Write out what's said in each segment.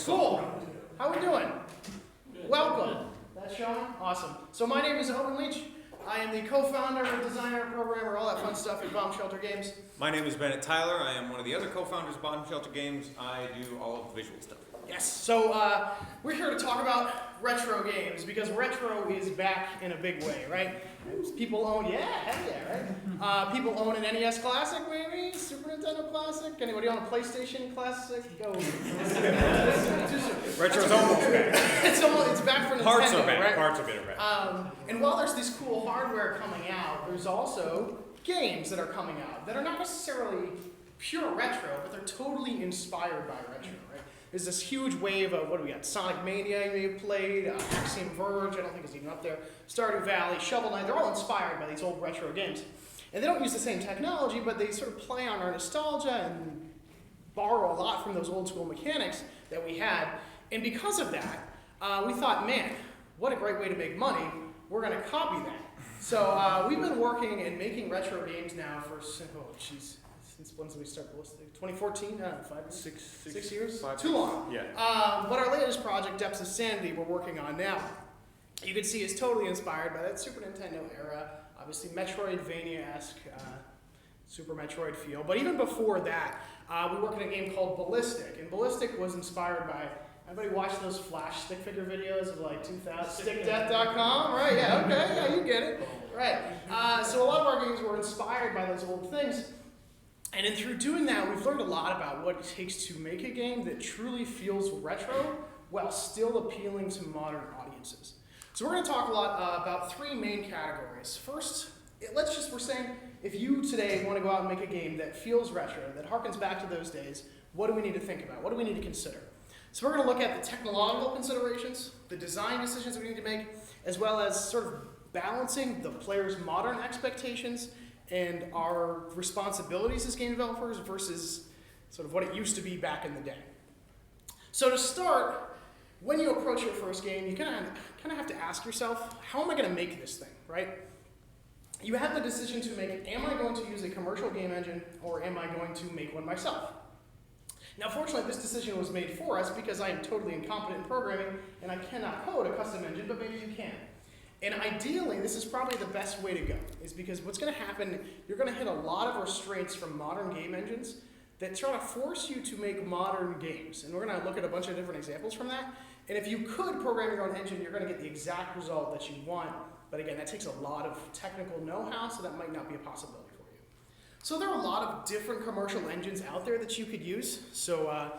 Cool. How we doing? Welcome. That's Sean? Awesome. So my name is Owen Leach. I am the co-founder, designer, programmer, all that fun stuff at Bomb Shelter Games. My name is Bennett Tyler. I am one of the other co-founders of Bomb Shelter Games. I do all of the visual stuff. Yes, so we're here to talk about retro games because retro is back in a big way, right? People own, right? People own an NES Classic, maybe? Super Nintendo Classic? Anybody own a PlayStation Classic? Go. Retro's almost back. It's back for Nintendo, Parts are back. right? Parts of it are back. And while there's this cool hardware coming out, there's also games that are coming out that are not necessarily pure retro, but they're totally inspired by retro, right? There's this huge wave of, what do we got? Sonic Mania you may have played, Axiom Verge, I don't think it's even up there, Stardew Valley, Shovel Knight, they're all inspired by these old retro games. And they don't use the same technology, but they sort of play on our nostalgia and borrow a lot from those old school mechanics that we had. And because of that, we thought, man, what a great way to make money. We're going to copy that. So we've been working and making retro games now for, since when did we start Ballistic? 2014? 6 years? Too long. Yeah. But our latest project, Depths of Sanity, we're working on now. You can see is totally inspired by that Super Nintendo era, obviously Metroidvania-esque, Super Metroid feel. But even before that, we worked on a game called Ballistic. And Ballistic was inspired by, everybody watch those Flash stick figure videos of like 2000, stickdeath.com, right? Yeah, okay, yeah, you get it. Right. So a lot of our games were inspired by those old things. And then through doing that, we've learned a lot about what it takes to make a game that truly feels retro while still appealing to modern audiences. So we're going to talk a lot about three main categories. First, we're saying, if you today want to go out and make a game that feels retro, that harkens back to those days, what do we need to think about? What do we need to consider? So we're going to look at the technological considerations, the design decisions we need to make, as well as sort of balancing the player's modern expectations and our responsibilities as game developers versus sort of what it used to be back in the day. So to start, when you approach your first game, you kind of have to ask yourself, how am I going to make this thing, right? You have the decision to make, am I going to use a commercial game engine or am I going to make one myself? Now, fortunately, this decision was made for us because I am totally incompetent in programming and I cannot code a custom engine, but maybe you can. And ideally, this is probably the best way to go, is because what's going to happen, you're going to hit a lot of restraints from modern game engines that try to force you to make modern games. And we're going to look at a bunch of different examples from that. And if you could program your own engine, you're going to get the exact result that you want. But again, that takes a lot of technical know-how, so that might not be a possibility for you. So there are a lot of different commercial engines out there that you could use. So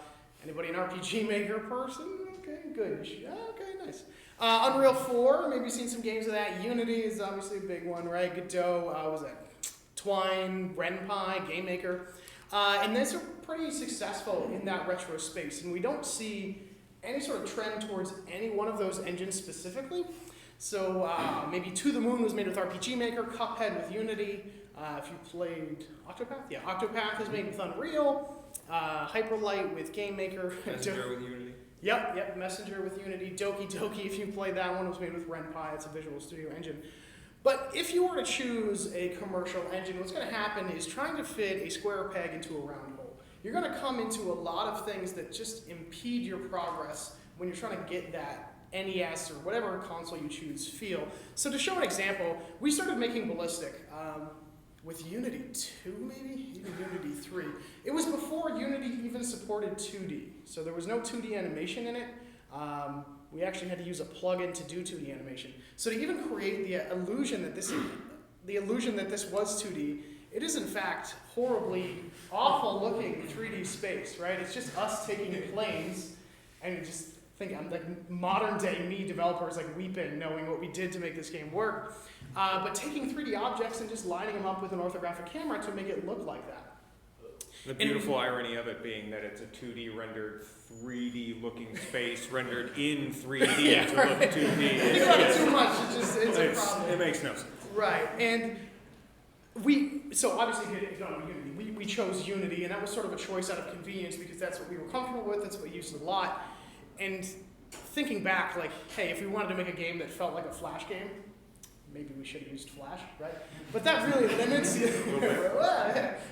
anybody an RPG Maker person? Okay, good. Okay, nice. Unreal 4, maybe you've seen some games of that. Unity is obviously a big one, right? Godot, what was that? Twine, Ren'Py, GameMaker. And these are pretty successful in that retro space. And we don't see any sort of trend towards any one of those engines specifically. So maybe To the Moon was made with RPG Maker, Cuphead with Unity. If you played Octopath, yeah, Octopath is made with Unreal. Hyperlight with GameMaker. Messenger with Unity. Yep, Messenger with Unity. Doki Doki, if you played that one, was made with Ren'Py. It's a Visual Studio engine. But if you were to choose a commercial engine, what's going to happen is trying to fit a square peg into a round hole. You're going to come into a lot of things that just impede your progress when you're trying to get that NES or whatever console you choose feel. So to show an example, we started making Ballistic with Unity 2, maybe? Even Unity 3. It was before Unity even supported 2D. So there was no 2D animation in it. We actually had to use a plugin to do 2D animation. So to even create the illusion that this was 2D, it is in fact horribly awful looking 3D space, right? It's just us taking planes and just I'm like modern day me developers like weeping knowing what we did to make this game work. But taking 3D objects and just lining them up with an orthographic camera to make it look like that. The beautiful irony of it being that it's a 2D rendered, 3D looking space rendered in 3D yeah, to right. look 2D. It's not too much, it's a problem. It makes no sense. Right, and so obviously we chose Unity, and that was sort of a choice out of convenience because that's what we were comfortable with, that's what we used a lot. And thinking back, like, hey, if we wanted to make a game that felt like a Flash game, maybe we should have used Flash, right? But that really limits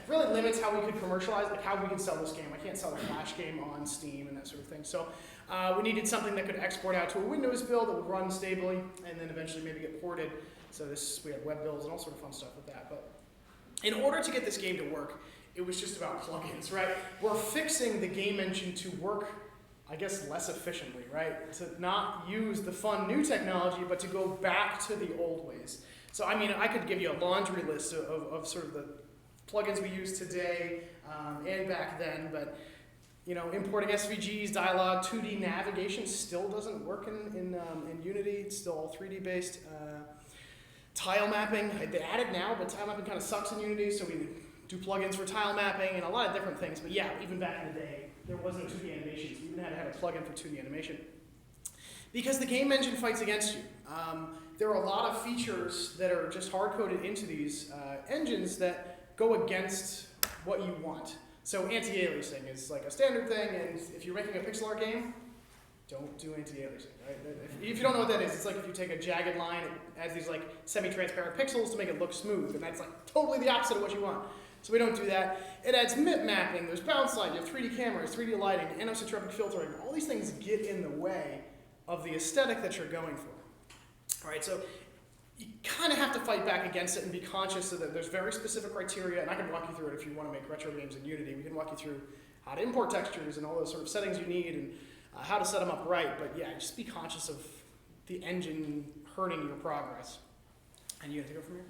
really limits how we could commercialize, like how we could sell this game. I can't sell a Flash game on Steam and that sort of thing. So we needed something that could export out to a Windows build that would run stably, and then eventually maybe get ported. So we had web builds and all sort of fun stuff with that. But in order to get this game to work, it was just about plugins, right? We're fixing the game engine to work, I guess, less efficiently, right? To not use the fun new technology, but to go back to the old ways. So, I mean, I could give you a laundry list of sort of the plugins we use today and back then, but, you know, importing SVGs, dialogue, 2D navigation still doesn't work in Unity. It's still all 3D based. Tile mapping, they add it now, but tile mapping kind of sucks in Unity, so we do plugins for tile mapping and a lot of different things. But yeah, even back in the day, there wasn't 2D animations. We even had to have a plugin for 2D animation. Because the game engine fights against you. There are a lot of features that are just hard-coded into these engines that go against what you want. So anti-aliasing is like a standard thing, and if you're making a pixel art game, don't do anti-aliasing, right? If you don't know what that is, it's like if you take a jagged line, it adds these like semi-transparent pixels to make it look smooth, and that's like totally the opposite of what you want. So we don't do that. It adds MIP mapping, there's bounce light, you have 3D cameras, 3D lighting, anisotropic filtering. All these things get in the way of the aesthetic that you're going for. All right, so you kind of have to fight back against it and be conscious of that there's very specific criteria, and I can walk you through it if you want to make retro games in Unity. We can walk you through how to import textures and all those sort of settings you need and how to set them up right. But yeah, just be conscious of the engine hurting your progress. And you have to go from here?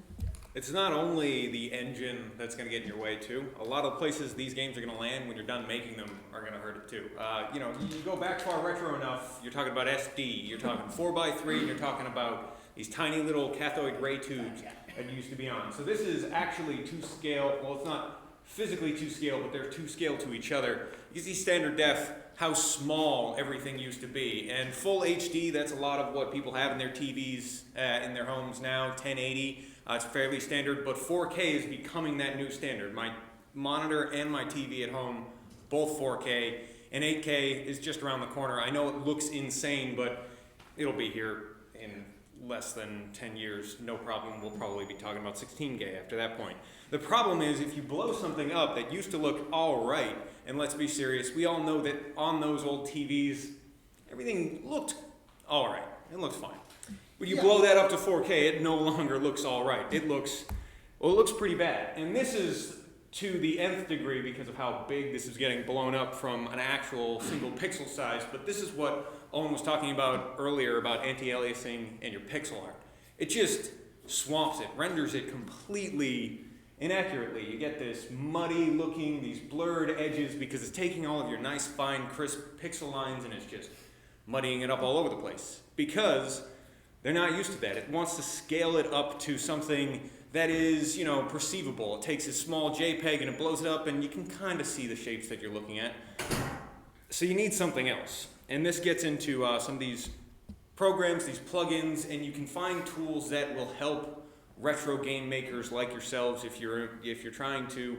It's not only the engine that's going to get in your way too. A lot of places these games are going to land when you're done making them are going to hurt it too. You know, you go back far retro enough, you're talking about SD, you're talking 4x3, and you're talking about these tiny little cathode ray tubes that used to be on. So this is actually to scale. Well, it's not physically to scale, but they're to scale to each other. You see standard def, how small everything used to be. And full HD, that's a lot of what people have in their TVs in their homes now, 1080. It's fairly standard, but 4K is becoming that new standard. My monitor and my TV at home, both 4K, and 8K is just around the corner. I know it looks insane, but it'll be here in less than 10 years, no problem. We'll probably be talking about 16K after that point. The problem is if you blow something up that used to look all right, and let's be serious, we all know that on those old TVs, everything looked all right. It looks fine. When you blow that up to 4K, it no longer looks all right. It looks pretty bad. And this is to the nth degree because of how big this is getting blown up from an actual single pixel size. But this is what Owen was talking about earlier about anti-aliasing and your pixel art. It just swamps it, renders it completely inaccurately. You get this muddy looking, these blurred edges because it's taking all of your nice, fine, crisp pixel lines and it's just muddying it up all over the place. Because they're not used to that. It wants to scale it up to something that is, you know, perceivable. It takes a small JPEG and it blows it up and you can kind of see the shapes that you're looking at. So you need something else. And this gets into some of these programs, these plugins, and you can find tools that will help retro game makers like yourselves if you're trying to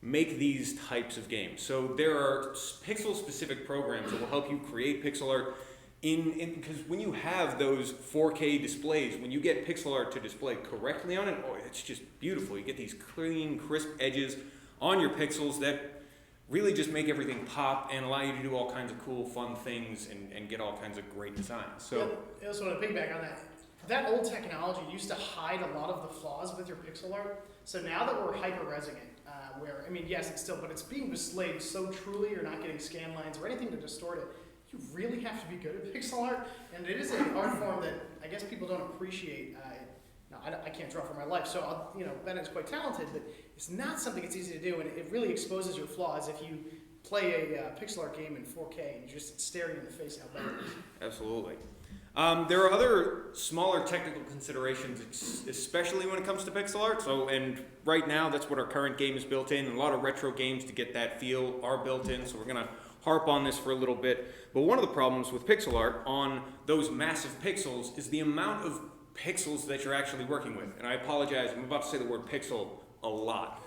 make these types of games. So there are pixel-specific programs that will help you create pixel art because when you have those 4K displays, when you get pixel art to display correctly on it, oh, it's just beautiful. You get these clean, crisp edges on your pixels that really just make everything pop and allow you to do all kinds of cool, fun things and get all kinds of great designs. So I also want to piggyback on that. That old technology used to hide a lot of the flaws with your pixel art. So now that we're hyper-resing it, where, I mean, yes, it's still, but it's being displayed so truly, you're not getting scan lines or anything to distort it. You really have to be good at pixel art, and it is an art form that I guess people don't appreciate. Now, I can't draw for my life, so Bennett's quite talented, but it's not something that's easy to do, and it really exposes your flaws if you play a pixel art game in 4K and you're just staring in the face how bad it is. Absolutely. There are other smaller technical considerations, especially when it comes to pixel art. So, and right now, that's what our current game is built in. A lot of retro games to get that feel are built in, so we're going to harp on this for a little bit. But one of the problems with pixel art on those massive pixels is the amount of pixels that you're actually working with. And I apologize, I'm about to say the word pixel a lot.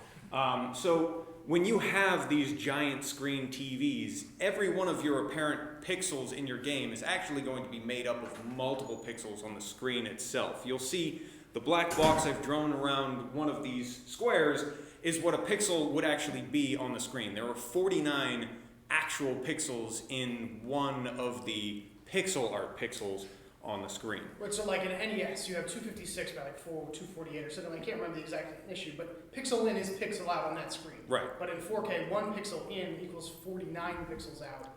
So when you have these giant screen TVs, every one of your apparent pixels in your game is actually going to be made up of multiple pixels on the screen itself. You'll see the black box I've drawn around one of these squares is what a pixel would actually be on the screen. There are 49 actual pixels in one of the pixel art pixels on the screen. Right, so like in NES, you have 256 by like 248 or something. I can't remember the exact issue, but pixel in is pixel out on that screen. Right. But in 4K, 1 pixel in equals 49 pixels out.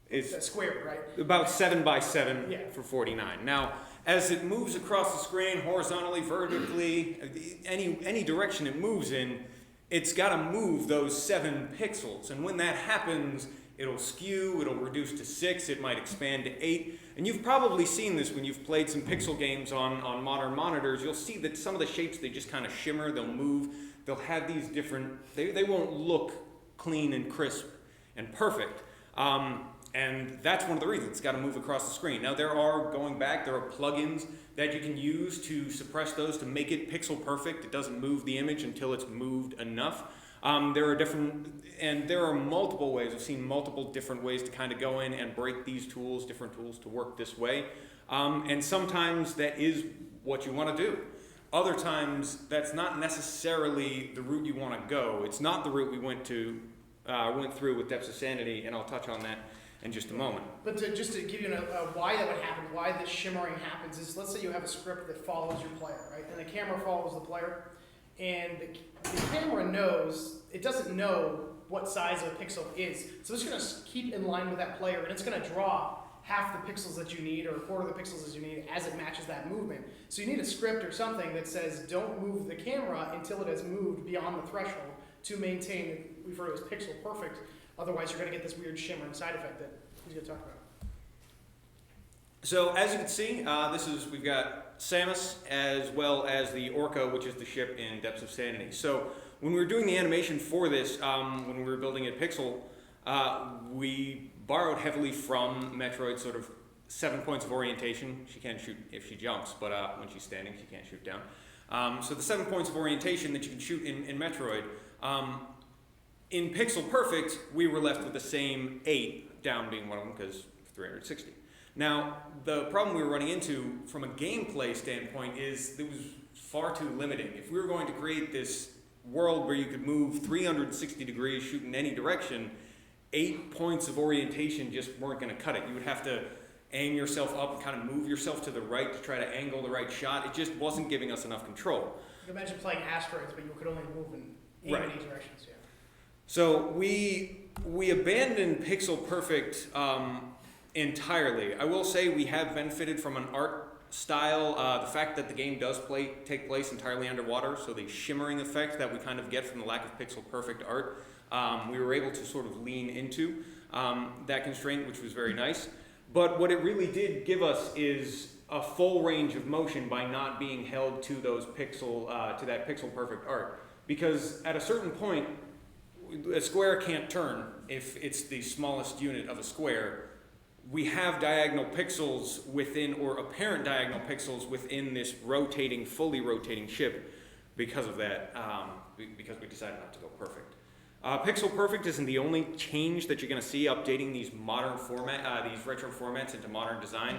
It's That's squared, right? about 7 by 7 Yeah. for 49. Now, as it moves across the screen, horizontally, vertically, any direction it moves in, it's got to move those 7 pixels. And when that happens, it'll skew, it'll reduce to 6, it might expand to 8. And you've probably seen this when you've played some pixel games on modern monitors. You'll see that some of the shapes, they just kind of shimmer, they'll move, they'll have these different, they won't look clean and crisp and perfect. And that's one of the reasons it's got to move across the screen. Now there are plugins that you can use to suppress those to make it pixel perfect. It doesn't move the image until it's moved enough. There are multiple ways. I've seen multiple different ways to kind of go in and break these tools, different tools to work this way. And sometimes that is what you want to do. Other times that's not necessarily the route you want to go. It's not the route we went through with Depths of Sanity, and I'll touch on that in just a moment. But just to give you why that would happen, why this shimmering happens is, let's say you have a script that follows your player, right? And the camera follows the player, and the camera knows, it doesn't know what size a pixel is. So it's going to keep in line with that player, and it's going to draw half the pixels that you need, or a quarter of the pixels that you need, as it matches that movement. So you need a script or something that says, don't move the camera until it has moved beyond the threshold to maintain, we refer to as pixel perfect. Otherwise, you're going to get this weird shimmering side effect that he's going to talk about. So as you can see, we've got Samus as well as the Orca, which is the ship in Depths of Sanity. So when we were doing the animation for this, when we were building it pixel, we borrowed heavily from Metroid's sort of 7 points of orientation. She can shoot if she jumps, but when she's standing, she can't shoot down. So the 7 points of orientation that you can shoot in Metroid, in Pixel Perfect, we were left with the same 8, down being one of them because 360. Now, the problem we were running into from a gameplay standpoint is it was far too limiting. If we were going to create this world where you could move 360 degrees, shoot in any direction, 8 points of orientation just weren't going to cut it. You would have to aim yourself up and kind of move yourself to the right to try to angle the right shot. It just wasn't giving us enough control. You can imagine playing Asteroids, but you could only move in aim in any directions. Yeah. So we abandoned Pixel Perfect entirely. I will say we have benefited from an art style. The fact that the game does take place entirely underwater, so the shimmering effect that we kind of get from the lack of Pixel Perfect art, we were able to sort of lean into that constraint, which was very nice. But what it really did give us is a full range of motion by not being held to those to that Pixel Perfect art. Because at a certain point, a square can't turn if it's the smallest unit of a square. We have diagonal pixels within, or apparent diagonal pixels within this fully rotating ship because of that, because we decided not to go perfect. Pixel Perfect isn't the only change that you're going to see updating these these retro formats into modern design.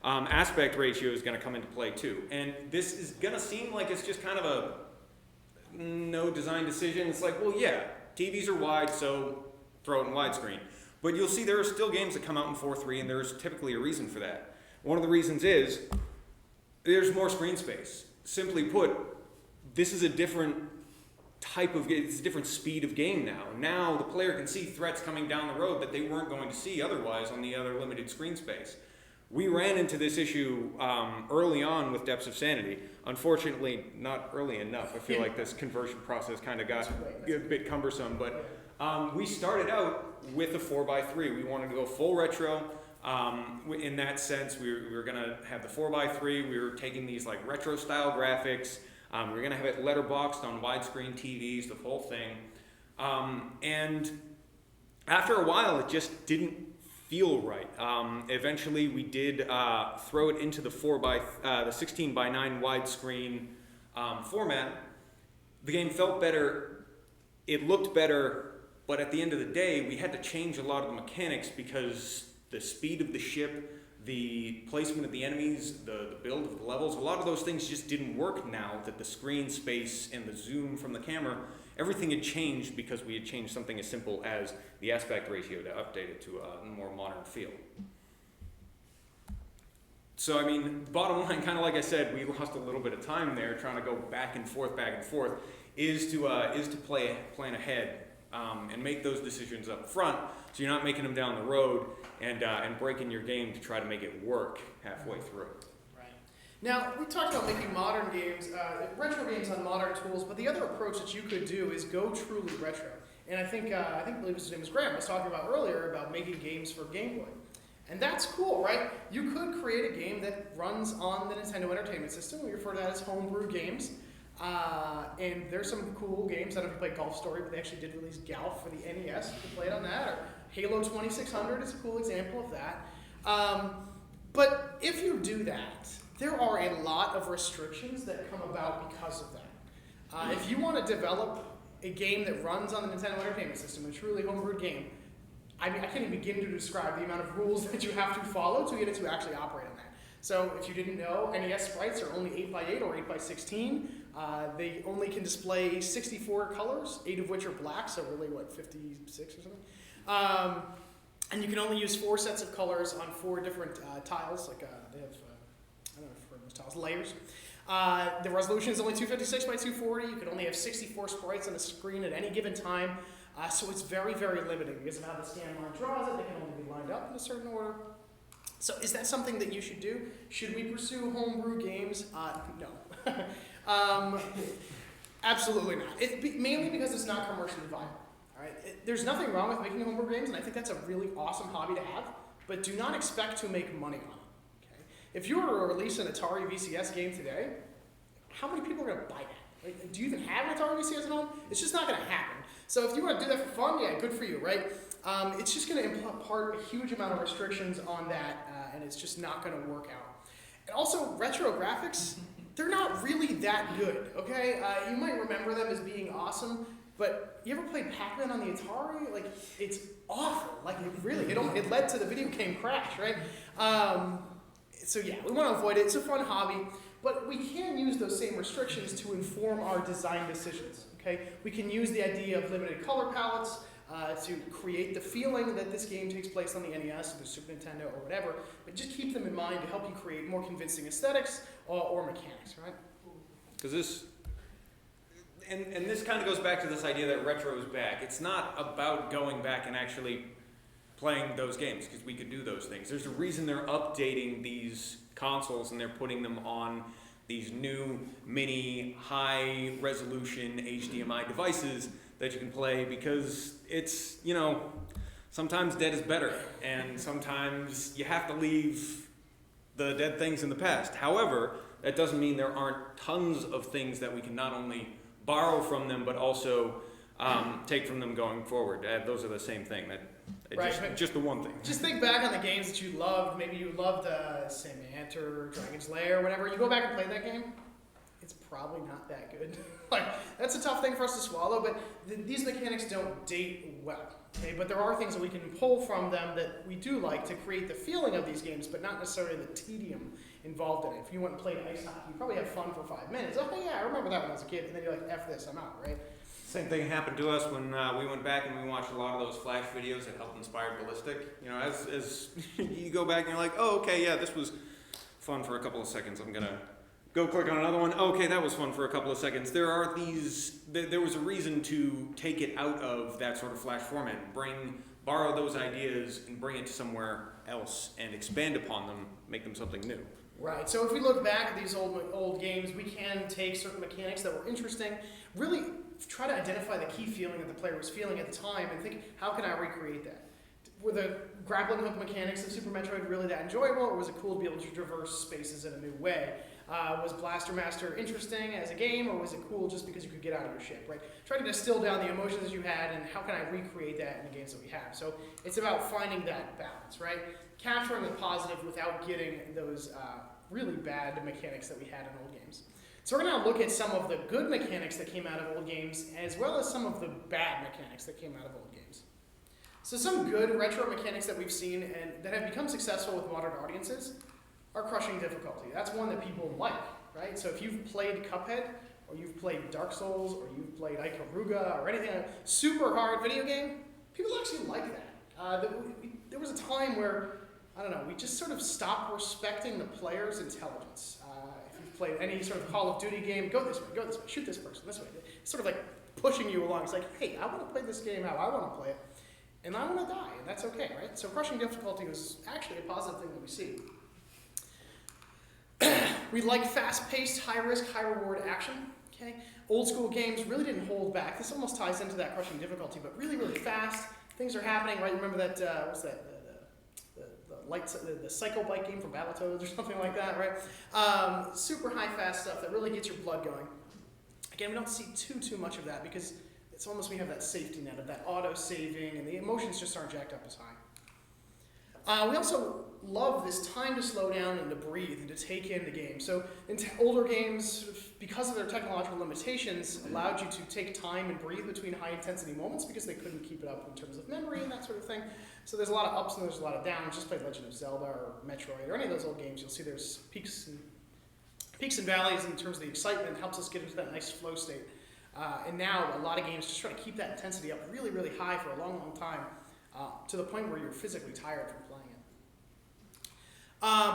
Aspect ratio is going to come into play too. And this is going to seem like it's just kind of a no design decision. It's like, well, yeah, TVs are wide, so throw it in widescreen. But you'll see there are still games that come out in 4:3, and there's typically a reason for that. One of the reasons is there's more screen space. Simply put, this is a different it's a different speed of game now. Now the player can see threats coming down the road that they weren't going to see otherwise on the other limited screen space. We ran into this issue early on with Depths of Sanity. Unfortunately, not early enough. I feel like this conversion process kind of got a bit cumbersome, but we started out with a 4x3. We wanted to go full retro. In that sense, we were going to have the 4x3. We were taking these like retro style graphics. We were going to have it letterboxed on widescreen TVs, the whole thing. And after a while, it just didn't feel right. Eventually, we did throw it into the 16:9 widescreen format. The game felt better. It looked better. But at the end of the day, we had to change a lot of the mechanics because the speed of the ship, the placement of the enemies, the build of the levels, a lot of those things just didn't work now that the screen space and the zoom from the camera, everything had changed because we had changed something as simple as the aspect ratio to update it to a more modern feel. So, I mean, bottom line, kind of like I said, we lost a little bit of time there trying to go back and forth, is to plan ahead and make those decisions up front so you're not making them down the road and breaking your game to try to make it work halfway through. Right. Now, we talked about making modern games, retro games on modern tools, but the other approach that you could do is go truly retro. And I believe his name was Graham, was talking about earlier about making games for Game Boy. And that's cool, right? You could create a game that runs on the Nintendo Entertainment System. We refer to that as homebrew games. And there's some cool games. I don't know if you play Golf Story, but they actually did release Golf for the NES. You can play it on that. Or Halo 2600 is a cool example of that. But if you do that, there are a lot of restrictions that come about because of that. If you want to develop a game that runs on the Nintendo Entertainment System, a truly homebrewed game, I mean, I can't even begin to describe the amount of rules that you have to follow to get it to actually operate on that. So if you didn't know, NES sprites are only 8x8 or 8x16. They only can display 64 colors, 8 of which are black, so really, 56 or something? And you can only use 4 sets of colors on 4 different tiles, like they have, I don't know if you've heard of those tiles, layers. The resolution is only 256 by 240. You can only have 64 sprites on the screen at any given time. So it's very, very limiting because of how the scan line draws it. They can only be lined up in a certain order. So is that something that you should do? Should we pursue homebrew games? No. Absolutely not. Mainly because it's not commercially viable. All right? There's nothing wrong with making homebrew games, and I think that's a really awesome hobby to have, but do not expect to make money on it. Okay? If you were to release an Atari VCS game today, how many people are going to buy that? Like, do you even have an Atari VCS at home? It's just not going to happen. So if you want to do that for fun, yeah, good for you, right? It's just going to impart a huge amount of restrictions on that, and it's just not going to work out. And also, retro graphics, they're not really that good, okay? You might remember them as being awesome, but you ever played Pac-Man on the Atari? Like, it's awful. Like, it led to the video game crash, right? So yeah, we want to avoid it. It's a fun hobby, but we can use those same restrictions to inform our design decisions. Okay? We can use the idea of limited color palettes to create the feeling that this game takes place on the NES or the Super Nintendo or whatever, but just keep them in mind to help you create more convincing aesthetics or mechanics, right? Because this kind of goes back to this idea that retro is back. It's not about going back and actually playing those games, because we could do those things. There's a reason they're updating these consoles and they're putting them on these new mini high resolution HDMI devices that you can play, because it's, sometimes dead is better, and sometimes you have to leave the dead things in the past. However, that doesn't mean there aren't tons of things that we can not only borrow from them, but also take from them going forward. Those are the same thing. Right. Just the one thing. Just think back on the games that you loved. Maybe you loved Samant or Dragon's Lair or whatever. You go back and play that game, it's probably not that good. Like, that's a tough thing for us to swallow, but these mechanics don't date well. Okay? But there are things that we can pull from them that we do like to create the feeling of these games, but not necessarily the tedium involved in it. If you went and played ice hockey, you probably have fun for 5 minutes. Oh yeah, I remember that when I was a kid. And then you're like, F this, I'm out, right? Same thing happened to us when we went back and we watched a lot of those Flash videos that helped inspire Ballistic. As you go back and you're like, oh, okay, yeah, this was fun for a couple of seconds. I'm gonna go click on another one. Okay, that was fun for a couple of seconds. There was a reason to take it out of that sort of Flash format, borrow those ideas and bring it to somewhere else and expand upon them, make them something new. Right, so if we look back at these old games, we can take certain mechanics that were interesting, really try to identify the key feeling that the player was feeling at the time and think, how can I recreate that? Were the grappling hook mechanics of Super Metroid really that enjoyable, or was it cool to be able to traverse spaces in a new way? Was Blaster Master interesting as a game, or was it cool just because you could get out of your ship, right? Try to distill down the emotions that you had and how can I recreate that in the games that we have. So it's about finding that balance, right? Capturing the positive without getting those really bad mechanics that we had in old games. So we're going to look at some of the good mechanics that came out of old games, as well as some of the bad mechanics that came out of old games. So some good retro mechanics that we've seen and that have become successful with modern audiences are crushing difficulty. That's one that people like, right? So if you've played Cuphead, or you've played Dark Souls, or you've played Ikaruga, or anything, super hard video game, people actually like that. There was a time where, I don't know, we just sort of stopped respecting the player's intelligence. If you've played any sort of Call of Duty game, go this way, shoot this person, this way. It's sort of like pushing you along. It's like, hey, I want to play this game how I want to play it, and I want to die, and that's okay, right? So crushing difficulty was actually a positive thing that we see. We like fast-paced, high-risk, high-reward action. Okay, old school games really didn't hold back. This almost ties into that crushing difficulty, but really, really fast. Things are happening, right? Remember that? What's that? The cycle bike game from Battletoads or something like that, right? Super high, fast stuff that really gets your blood going. Again, we don't see too much of that because it's almost we have that safety net of that auto saving, and the emotions just aren't jacked up as high. We also love this time to slow down and to breathe and to take in the game. So in older games, because of their technological limitations, allowed you to take time and breathe between high intensity moments because they couldn't keep it up in terms of memory and that sort of thing. So there's a lot of ups and there's a lot of downs. Just play Legend of Zelda or Metroid or any of those old games, you'll see there's peaks and valleys in terms of the excitement. Helps us get into that nice flow state. And now a lot of games just try to keep that intensity up really, really high for a long, long time to the point where you're physically tired from playing it.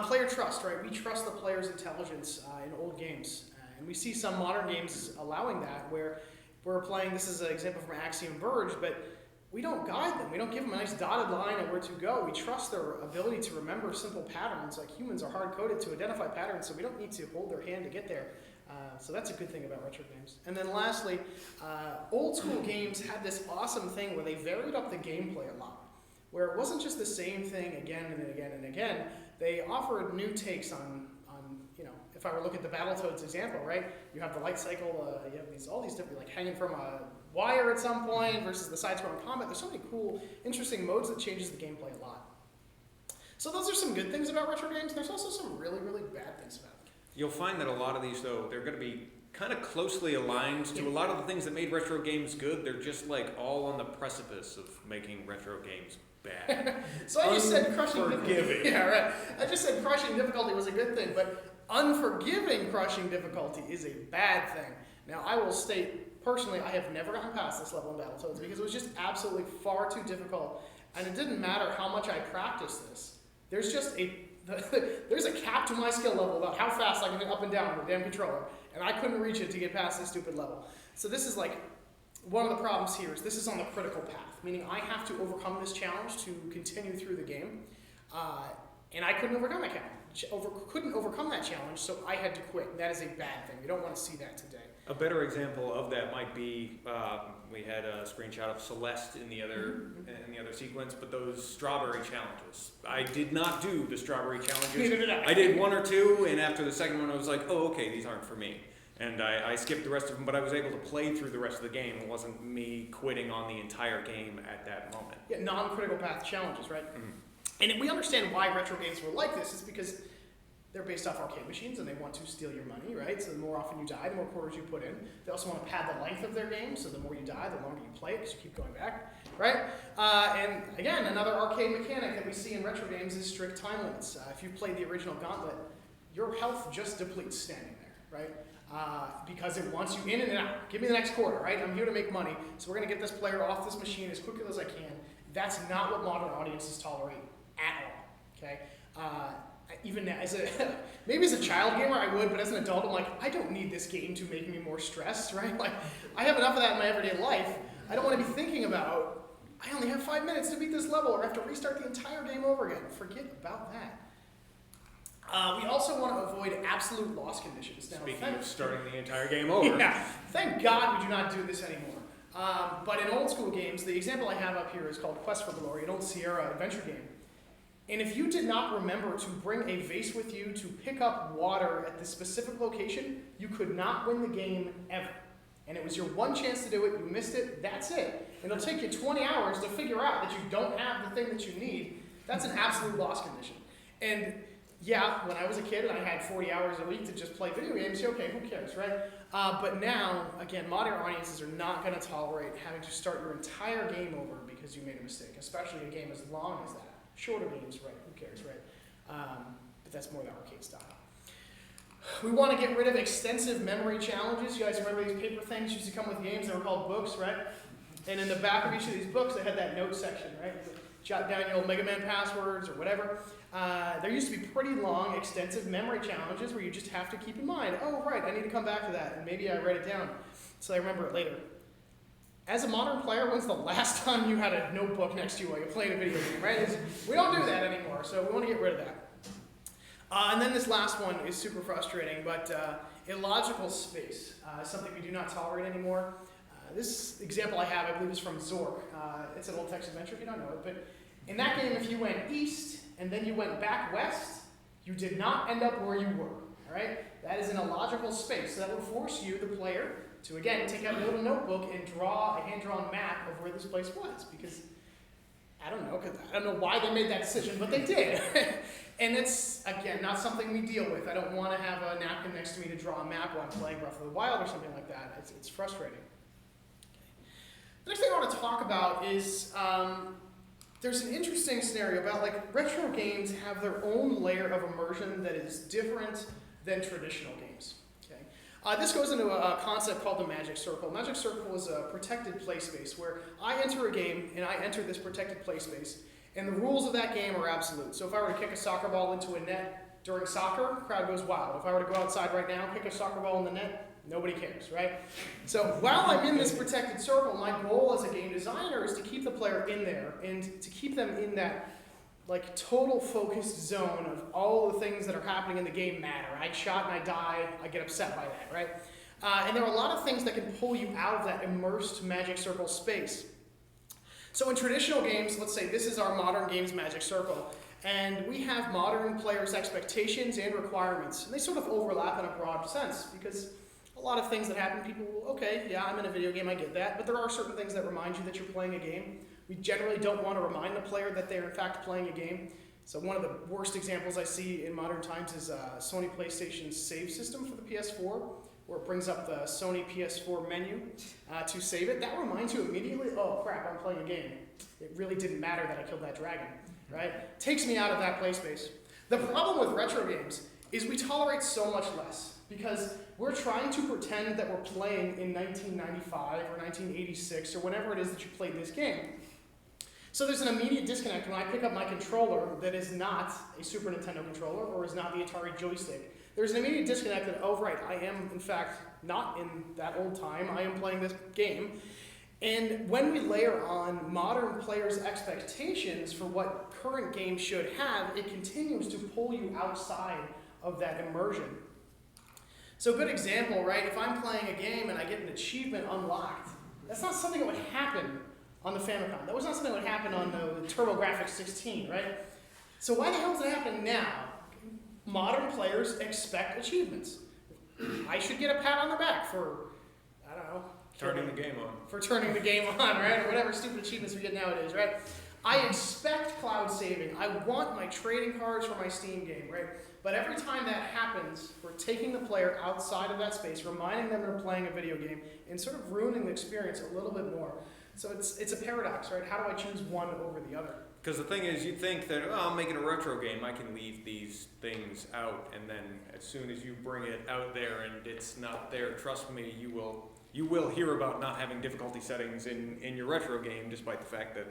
Player trust, right? We trust the player's intelligence in old games. And we see some modern games allowing that where we're playing, this is an example from Axiom Verge, but we don't guide them. We don't give them a nice dotted line of where to go. We trust their ability to remember simple patterns. Like humans are hard-coded to identify patterns, so we don't need to hold their hand to get there. So that's a good thing about retro games. And then lastly, old school games had this awesome thing where they varied up the gameplay a lot, where it wasn't just the same thing again and again and again. They offered new takes on if I were to look at the Battletoads example, right? You have the light cycle, you have all these different, like hanging from a wire at some point versus the side-scrolling combat. There's so many cool, interesting modes that changes the gameplay a lot. So those are some good things about retro games. There's also some really, really bad things about them. You'll find that a lot of these, though, they're going to be kind of closely aligned to a lot of the things that made retro games good. They're just like all on the precipice of making retro games bad. So I just said crushing difficulty. Yeah, right. I just said crushing difficulty was a good thing, but unforgiving crushing difficulty is a bad thing. Now, I will state, personally, I have never gotten past this level in Battletoads because it was just absolutely far too difficult, and it didn't matter how much I practiced this. There's just there's a cap to my skill level about how fast I can get up and down with the damn controller, and I couldn't reach it to get past this stupid level. So this is like, one of the problems here is this is on the critical path, meaning I have to overcome this challenge to continue through the game, and I couldn't overcome that couldn't overcome that challenge, so I had to quit. That is a bad thing. We don't want to see that today. A better example of that might be we had a screenshot of Celeste in the other sequence, but those strawberry challenges. I did not do the strawberry challenges. Neither did I. I did one or two, and after the second one, I was like, oh, okay, these aren't for me. And I skipped the rest of them, but I was able to play through the rest of the game. It wasn't me quitting on the entire game at that moment. Yeah, non-critical path challenges, right? Mm-hmm. And we understand why retro games were like this. It's because they're based off arcade machines and they want to steal your money, right? So the more often you die, the more quarters you put in. They also want to pad the length of their game, so the more you die, the longer you play it because you keep going back, right? And again, another arcade mechanic that we see in retro games is strict time limits. If you've played the original Gauntlet, your health just depletes standing there, right? Because it wants you in and out. Give me the next quarter, right? I'm here to make money, so we're going to get this player off this machine as quickly as I can. That's not what modern audiences tolerate at all, okay? Even now, maybe as a child gamer I would, but as an adult I'm like, I don't need this game to make me more stressed, right? Like, I have enough of that in my everyday life. I don't want to be thinking about, I only have 5 minutes to beat this level, or I have to restart the entire game over again. Forget about that. We also want to avoid absolute loss conditions. Now, Speaking of starting the entire game over. Yeah, thank God we do not do this anymore. But in old school games, the example I have up here is called Quest for Glory, an old Sierra adventure game. And if you did not remember to bring a vase with you to pick up water at the specific location, you could not win the game ever. And it was your one chance to do it, you missed it, that's it. And it'll take you 20 hours to figure out that you don't have the thing that you need. That's an absolute loss condition. And Yeah, when I was a kid and I had 40 hours a week to just play video games, okay, who cares, right? But now, again, modern audiences are not going to tolerate having to start your entire game over because you made a mistake, especially a game as long as that. Shorter games, right, who cares, right? But that's more the arcade style. We want to get rid of extensive memory challenges. You guys remember these paper things used to come with games that were called books, right? And in the back of each of these books, they had that note section, right? Jot down your old Mega Man passwords or whatever. There used to be pretty long, extensive memory challenges where you just have to keep in mind, oh, right, I need to come back to that, and maybe I write it down so I remember it later. As a modern player, when's the last time you had a notebook next to you while you played a video game, right? We don't do that anymore, so we want to get rid of that. And then this last one is super frustrating, but illogical space is something we do not tolerate anymore. This example I have, I believe, is from Zork. It's an old text adventure if you don't know it, but in that game, if you went east and then you went back west, you did not end up where you were, all right? That is an illogical space, so that would force you, the player, to, again, take out a little notebook and draw a hand-drawn map of where this place was, because I don't know why they made that decision, but they did. And it's, again, not something we deal with. I don't want to have a napkin next to me to draw a map while I'm playing Breath of the Wild or something like that. It's frustrating. The next thing I want to talk about is there's an interesting scenario about like retro games have their own layer of immersion that is different than traditional games. Okay? This goes into a concept called the Magic Circle. Magic Circle is a protected play space where I enter a game and I enter this protected play space, and the rules of that game are absolute. So if I were to kick a soccer ball into a net during soccer, crowd goes wild. If I were to go outside right now, kick a soccer ball in the net, nobody cares, right? So while I'm in this protected circle, my goal as a game designer is to keep the player in there and to keep them in that like total focused zone of all the things that are happening in the game matter. I shot and I die, I get upset by that, right? And there are a lot of things that can pull you out of that immersed Magic Circle space. So in traditional games, let's say this is our modern games Magic Circle, and we have modern players' expectations and requirements, and they sort of overlap in a broad sense because a lot of things that happen, people will, okay, yeah, I'm in a video game, I get that, but there are certain things that remind you that you're playing a game. We generally don't want to remind the player that they're in fact playing a game. So one of the worst examples I see in modern times is Sony PlayStation's save system for the PS4, where it brings up the Sony PS4 menu to save it. That reminds you immediately, oh crap, I'm playing a game. It really didn't matter that I killed that dragon, right? Takes me out of that play space. The problem with retro games is we tolerate so much less because we're trying to pretend that we're playing in 1995 or 1986 or whenever it is that you played this game. So there's an immediate disconnect when I pick up my controller that is not a Super Nintendo controller or is not the Atari joystick. There's an immediate disconnect that, oh right, I am in fact not in that old time, I am playing this game. And when we layer on modern players' expectations for what current games should have, it continues to pull you outside of that immersion. So a good example, right, if I'm playing a game and I get an achievement unlocked, that's not something that would happen on the Famicom. That was not something that would happen on the TurboGrafx 16, right? So why the hell does it happen now? Modern players expect achievements. I should get a pat on the back for, I don't know. Turning the game on. For turning the game on, right? Or whatever stupid achievements we get nowadays, right? I expect cloud saving. I want my trading cards for my Steam game, right? But every time that happens, we're taking the player outside of that space, reminding them they're playing a video game, and sort of ruining the experience a little bit more. So it's a paradox, right? How do I choose one over the other? Because the thing is, you think that, oh, I'm making a retro game, I can leave these things out, and then as soon as you bring it out there and it's not there, trust me, you will hear about not having difficulty settings in your retro game, despite the fact that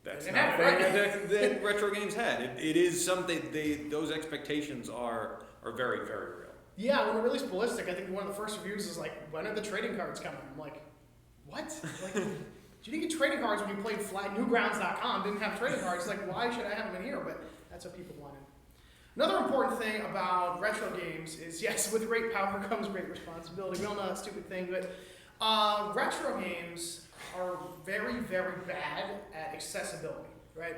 that's not that retro games had. It is something, those expectations are very, very real. Yeah, when we released Ballistic, I think one of the first reviews is like, when are the trading cards coming? I'm like, what? Like, you didn't get trading cards when you played Newgrounds.com, didn't have trading cards. Like, why should I have them in here? But that's what people wanted. Another important thing about retro games is, yes, with great power comes great responsibility. We all know that stupid thing, but retro games are very, very bad at accessibility, right?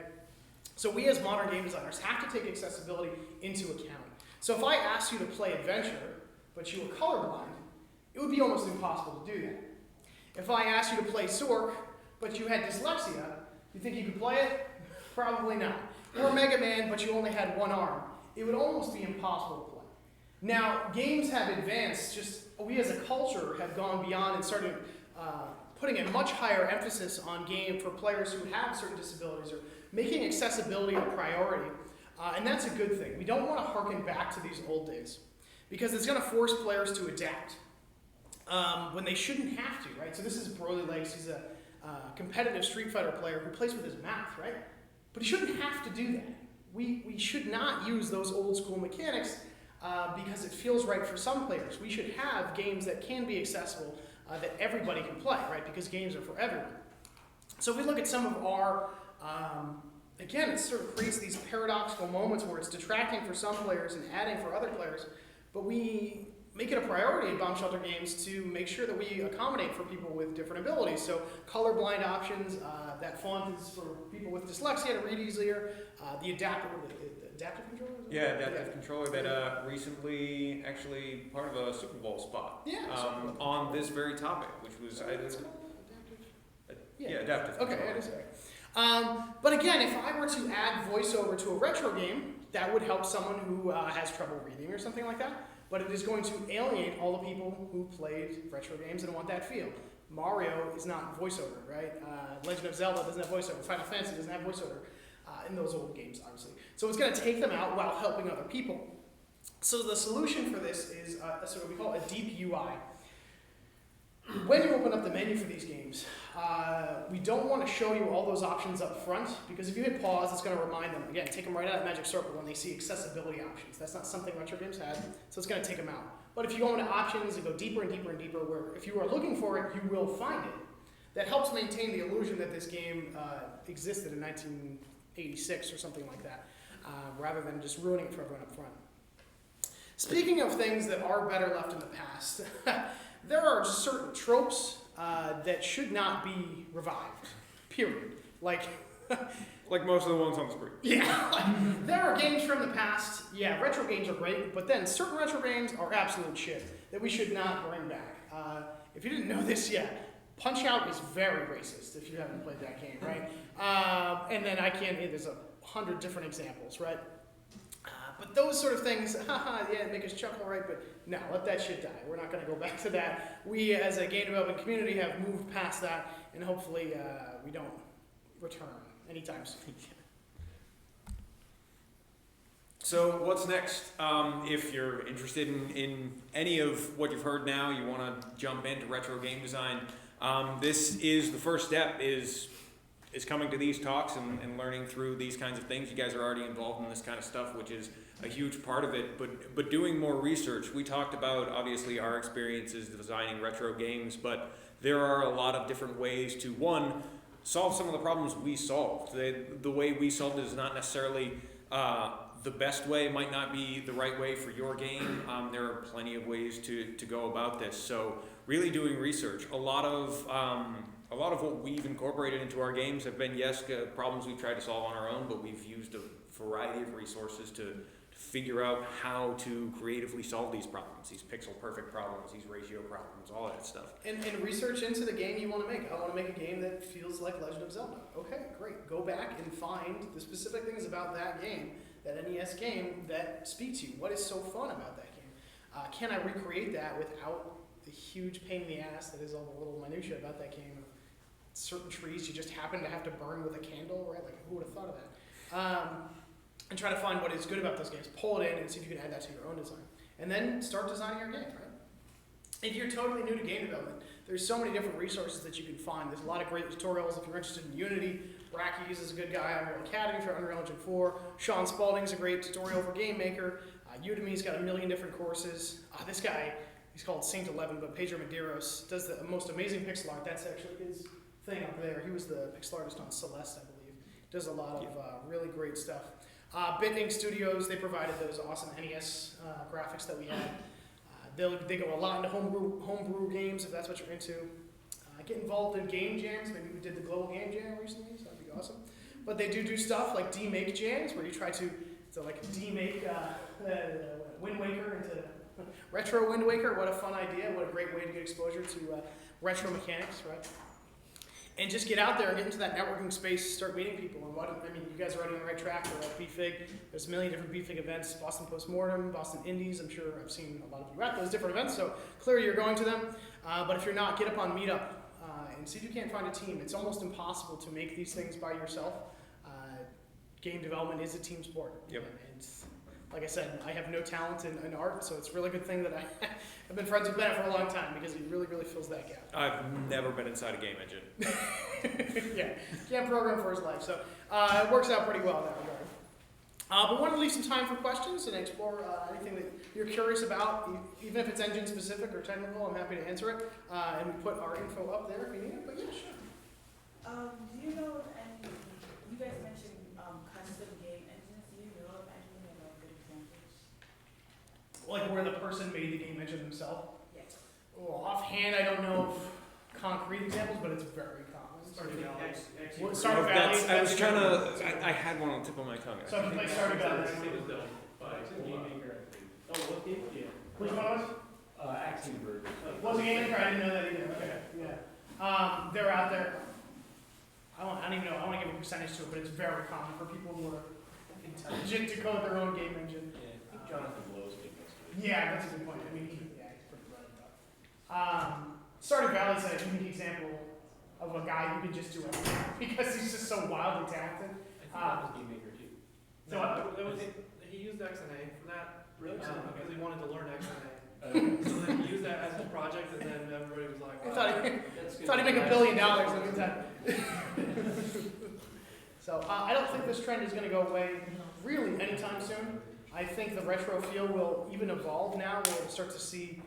So we as modern game designers have to take accessibility into account. So if I asked you to play Adventure, but you were colorblind, it would be almost impossible to do that. If I asked you to play Zork, but you had dyslexia, you think you could play it? Probably not. Or Mega Man, but you only had one arm. It would almost be impossible to play. Now, games have advanced, just we as a culture have gone beyond and started putting a much higher emphasis on game for players who have certain disabilities or making accessibility a priority. And that's a good thing. We don't want to harken back to these old days because it's going to force players to adapt when they shouldn't have to, right? So this is Broly Legs. He's a competitive Street Fighter player who plays with his mouth, right? But he shouldn't have to do that. We should not use those old school mechanics because it feels right for some players. We should have games that can be accessible, that everybody can play, right? Because games are for everyone. So if we look at some of our, again, it sort of creates these paradoxical moments where it's detracting for some players and adding for other players, but we make it a priority in Bomb Shelter games to make sure that we accommodate for people with different abilities. So colorblind options, that font is for people with dyslexia to read easier, the adaptive controller? Yeah, adaptive controller that recently actually part of a Super Bowl spot. Yeah. On this very topic, which was Adaptive. adaptive. Okay, controller. it is right. But again, if I were to add voiceover to a retro game, that would help someone who has trouble reading or something like that. But it is going to alienate all the people who played retro games and want that feel. Mario is not voiceover, right? Legend of Zelda doesn't have voiceover. Final Fantasy doesn't have voiceover in those old games, obviously. So it's going to take them out while helping other people. So the solution for this is sort of what we call a deep UI. When you open up the menu for these games, we don't want to show you all those options up front because if you hit pause, it's going to remind them, again, take them right out of Magic Circle when they see accessibility options. That's not something retro games had, so it's going to take them out. But if you go into options and go deeper and deeper and deeper, where if you are looking for it, you will find it. That helps maintain the illusion that this game existed in 1986 or something like that, rather than just ruining it for everyone up front. Speaking of things that are better left in the past, there are certain tropes that should not be revived, period. Like most of the ones on the screen. Yeah, there are games from the past, yeah, retro games are great, but then certain retro games are absolute shit that we should not bring back. If you didn't know this yet, Punch-Out is very racist if you haven't played that game, right? And then there's 100 different examples, right? But those sort of things, yeah, make us chuckle, right? But no, let that shit die. We're not going to go back to that. We, as a game development community, have moved past that, and hopefully we don't return anytime soon. So what's next? If you're interested in any of what you've heard now, you want to jump into retro game design, this is the first step, is coming to these talks and learning through these kinds of things. You guys are already involved in this kind of stuff, which is a huge part of it, but doing more research. We talked about, obviously, our experiences designing retro games, but there are a lot of different ways to, one, solve some of the problems we solved. The way we solved it is not necessarily the best way, might not be the right way for your game. There are plenty of ways to go about this. So really doing research. A lot of what we've incorporated into our games have been, yes, problems we've tried to solve on our own, but we've used a variety of resources to figure out how to creatively solve these problems, these pixel-perfect problems, these ratio problems, all that stuff. And research into the game you want to make. I want to make a game that feels like Legend of Zelda. Okay, great. Go back and find the specific things about that game, that NES game, that speak to you. What is so fun about that game? Can I recreate that without the huge pain in the ass that is all the little minutiae about that game? Certain trees you just happen to have to burn with a candle, right? Like, who would have thought of that? And try to find what is good about those games. Pull it in and see if you can add that to your own design. And then start designing your game, right? If you're totally new to game development, there's so many different resources that you can find. There's a lot of great tutorials if you're interested in Unity. Brackeys is a good guy. Unreal Academy for Unreal Engine 4. Sean Spalding's a great tutorial for Game Maker. Udemy's got a million different courses. This guy, he's called Saint 11, but Pedro Medeiros does the most amazing pixel art. That's actually his thing up there. He was the pixel artist on Celeste, I believe. Does a lot of really great stuff. Bit Studios, they provided those awesome NES graphics that we had. They go a lot into homebrew games if that's what you're into. Get involved in game jams. Maybe we did the Global Game Jam recently, so that'd be awesome. But they do stuff like demake jams where you try to demake Wind Waker into retro Wind Waker. What a fun idea. What a great way to get exposure to retro mechanics, right? and just get out there and get into that networking space, start meeting people. And you guys are already on the right track for like BFIG. There's a million different BFIG events, Boston Postmortem, Boston Indies. I'm sure I've seen a lot of you at those different events, so clearly you're going to them. But if you're not, get up on Meetup and see if you can't find a team. It's almost impossible to make these things by yourself. Game development is a team sport. Yep. And like I said, I have no talent in art, so it's a really good thing that I've been friends with Bennett for a long time because he really, really fills that gap. I've never been inside a game engine. Yeah, can't program for his life, so it works out pretty well in that regard. But we want to leave some time for questions and explore anything that you're curious about, even if it's engine specific or technical. I'm happy to answer it, and we put our info up there if you need it. But yeah, sure. Do you know any? You guys mentioned custom game engines. Do you know of any good examples? Like where the person made the game engine themselves. Yes. Well, offhand, I don't know of concrete examples, but it's very common. Stardew Valley. Stardew Valley. I was trying to. I had one on the tip of my tongue. So if you play Stardew Valley, It was done by Game Maker. Oh, what game? Yeah. which one was? Axiom Verge. Was a game maker? I didn't know that either. Okay, yeah. They're out there. I don't even know. I want to give a percentage to it, but it's very common for people who are intelligent to code their own game engine. Yeah, I think Jonathan Blow's game most of it. Yeah, that's a good point. I mean, he's pretty right about it. Stardew Valley is a unique example of a guy who can just do everything because he's just so wildly talented. I think that was Game Maker too. So He used XNA for that, Really? because he wanted to learn XNA. Okay. So then he used that as his project, and then everybody was like, I wow. thought he'd make $1 billion in the meantime. So I don't think this trend is going to go away really anytime soon. I think the retro feel will even evolve now. We'll start to see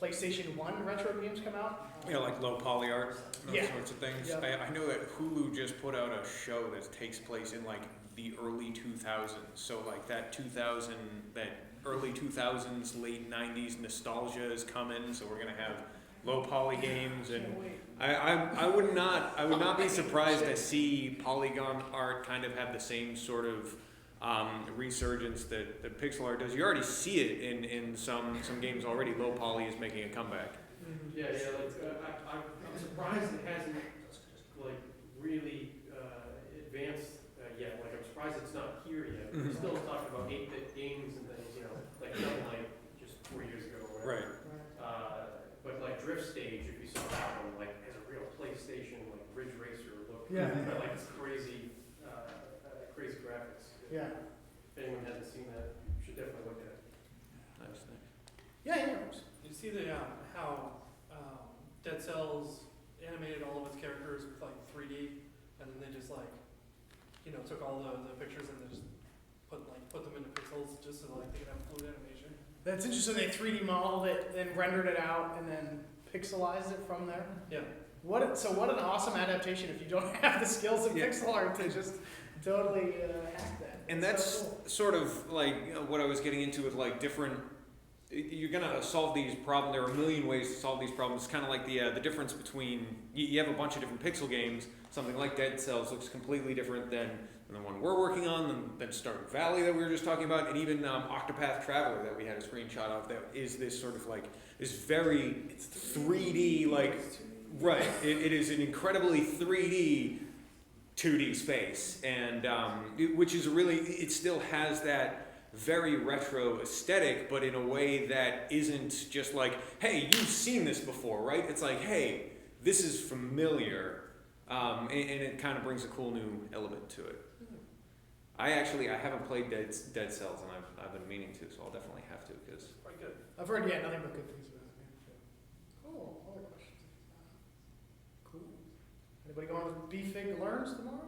PlayStation 1 retro games come out. Yeah, like low poly art, those Yeah. sorts of things. Yeah. I know that Hulu just put out a show that takes place in like the early 2000s. So like that early 2000s, late 90s nostalgia is coming. So we're gonna have low poly games, and I would not be surprised to see polygon art kind of have the same sort of resurgence that pixel art does. You already see it in some games already. Low poly is making a comeback. Yeah, I'm surprised it hasn't like really advanced yet. Like I'm surprised it's not here yet. We're Mhm. still talking about 8-bit games and things, like Double Light just 4 years ago or whatever. Right. But like Drift Stage, if you saw that one, like as a real PlayStation like Ridge Racer look, Yeah. like it's crazy graphics. Yeah. If anyone hasn't seen that, you should definitely look at it. Nice. Yeah. You see how Dead Cells animated all of its characters with like 3D, and then they just like, took all the pictures and they just put them into pixels just so like they could have fluid animation. That's interesting. They 3D modeled it, then rendered it out, and then pixelized it from there. Yeah. What an awesome adaptation if you don't have the skills of Yeah. pixel art to just totally hack that. And It's that's so cool. sort of like what I was getting into with like different. You're gonna solve these problems. There are a million ways to solve these problems. It's kind of like the difference between you have a bunch of different pixel games. Something like Dead Cells looks completely different than the one we're working on, than Stardew Valley that we were just talking about, and even Octopath Traveler that we had a screenshot of. That is this sort of like this very 3D like right. It is an incredibly 3D 2D space, and which is really it still has that very retro aesthetic, but in a way that isn't just like, hey, you've seen this before, right? It's like, hey, this is familiar, and it kind of brings a cool new element to it. I haven't played Dead Cells, and I've been meaning to, so I'll definitely have to, because Quite good. I've heard nothing but good things about it. Cool. Other questions? Cool. Anybody going to BFIG Learns tomorrow?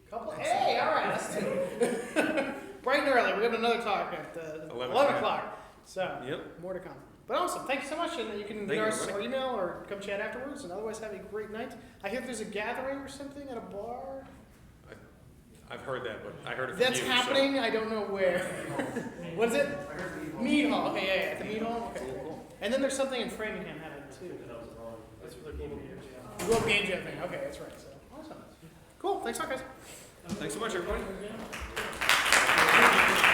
Couple. Hey, all right, that's two. Bright and early. We're gonna have another talk at 11 o'clock. So Yep. more to come. But awesome. Thank you so much, and you can Thank get you, us everybody. our email or come chat afterwards. And otherwise, have a great night. I hear there's a gathering or something at a bar. I've heard that, but I heard it from That's you. so- happening. I don't know where. What is it? Mead Hall. Okay, yeah, at the Mead Hall. Okay. Cool. And then there's something in Framingham happening too. And I was wrong. That's what they're gaming here. Yeah. World Game Jam thing. Okay, that's right. So awesome. Cool. Thanks a lot, guys. Thanks so much, everybody. Thank you.